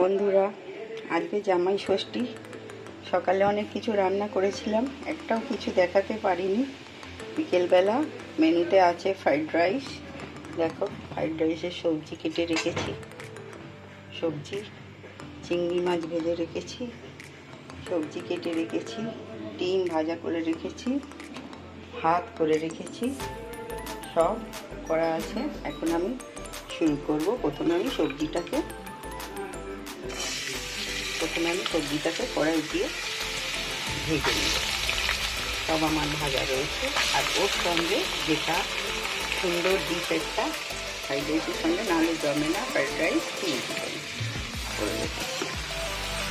বন্ধুরা, আজকে জামাই ষষ্ঠী। সকালে অনেক কিছু রান্না করেছিলাম, একটাও কিছু দেখাতে পারিনি। বিকেলবেলা মেনুতে আছে ফ্রাইড রাইস। দেখো, ফ্রাইড রাইসের সবজি কেটে রেখেছি, সবজি চিংড়ি মাছ ভেজে রেখেছি, সবজি কেটে রেখেছি, ডিম ভাজা করে রেখেছি, ভাত করে রেখেছি, সব করা আছে। এখন আমি শুরু করব। প্রথমে আমি সবজিটাকে কড়াই দিয়ে ভেজে নেব। সব আমার ভাজা রয়েছে। আর ওর সঙ্গে যেটা সুন্দর ডিশ একটা ফ্রাইড রাইসের সঙ্গে, নাহলে জমে না ফ্রাইড রাইস, চিলি চিকেন করে রেখেছি।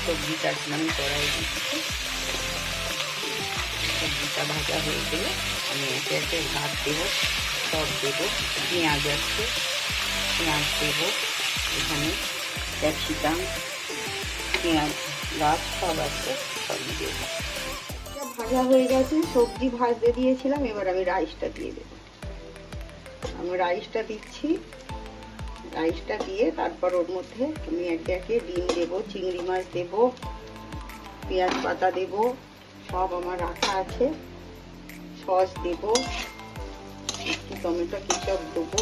সবজিটা এখন আমি কড়াই দিচ্ছি। সবজিটা ভাজা হয়ে গেলে আমি একে একে ভাত দেবো, সব দেবো। পেঁয়াজ আছে, পেঁয়াজ দেবো, এখানে ক্যাপসিকাম, পেঁয়াজ গাছ সব আছে, সবই দেবো। ভাজা হয়ে গেছে, সবজি ভাজতে দিয়েছিলাম। এবার আমি রাইসটা দিয়ে দেবো। আমি রাইসটা দিচ্ছি। রাইসটা দিয়ে তারপর ওর মধ্যে আমি একে একে ডিম দেবো, চিংড়ি মাছ দেবো, পেঁয়াজ পাতা দেবো, সব আমার রাখা আছে। সস দেবো, একটু টমেটো কেচাপ দেবো,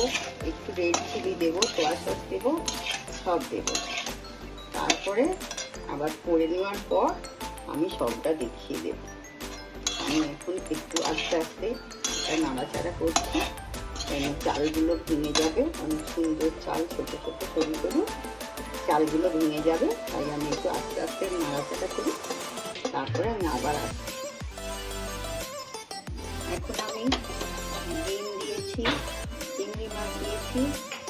একটু রেড চিলি দেবো, সোয়া সস দেবো, সব দেবো। তারপরে আবার করে নেওয়ার পর আমি সবটা দেখিয়ে দেবো। আমি এখন একটু আস্তে আস্তে এটা নাড়াচাড়া করছি, কেন চালগুলো ভেঙে যাবে। অনেক সুন্দর চাল, ছোটো ছোটো সরু সরু চালগুলো ভেঙে যাবে, তাই আমি একটু আস্তে আস্তে নাড়াচাড়া করি। তারপরে আমি আবার আসছি। এখন আমি ডিম দিয়েছি, চিংড়ি মাছ দিয়েছি।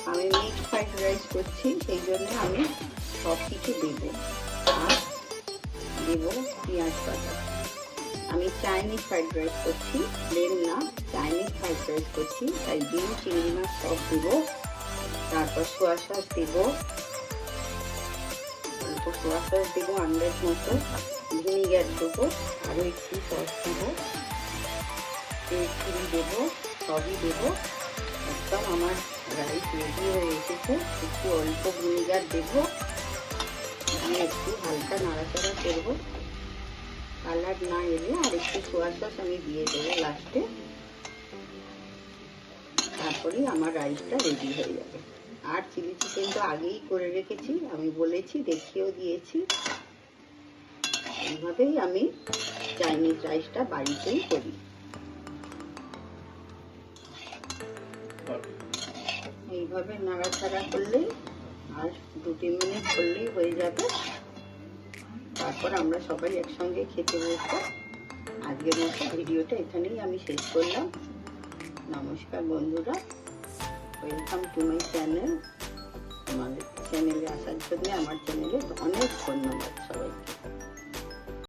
আমি মিক্সড ফ্রাইড রাইস করছি, সেই জন্য আমি সব কিছু দেবো। আর দেবো পেঁয়াজ পাতা। আমি চাইনিজ ফ্রাইড রাইস করছি, প্লেন না, চাইনিজ ফ্রাইড রাইস করছি, তাই ডিম চিংড়ি মাছ সব দেবো। তারপর সোয়া সস দেবো, সোয়া সস দেবো আন্দাজ মতো, ভিনিগার দেবো, আরও একটু সস দেবো, রেড চিলি দেবো, সবই দেবো। একদম আমার রাইস রেডি হয়ে এসেছে। একটু অল্প ভিনিগার দেবো, আমি একটু হালকা নাড়াচাড়া করবো। কালার না এলে আর একটু সোয়া সস আমি দিয়ে দেবো লাস্টে। তারপরেই আমার রাইসটা রেডি হয়ে যাবে। আর চিলি চিকেন তো আগেই করে রেখেছি, আমি বলেছি, দেখিয়েও দিয়েছি। এইভাবেই আমি চাইনিজ রাইসটা বাড়িতেই করি। এইভাবে নাড়াচাড়া করলেই আর 2-3 মিনিট করলেই হয়ে যাবে। তারপর আমরা সবাই একসঙ্গে খেতে বসবো। আজকের মতো ভিডিওটা এখানেই আমি শেষ করলাম। নমস্কার বন্ধুরা, ওয়েলকাম টু মাই চ্যানেল। আমার চ্যানেলে আসার জন্য আমার চ্যানেলে অনেক ধন্যবাদ সবাইকে।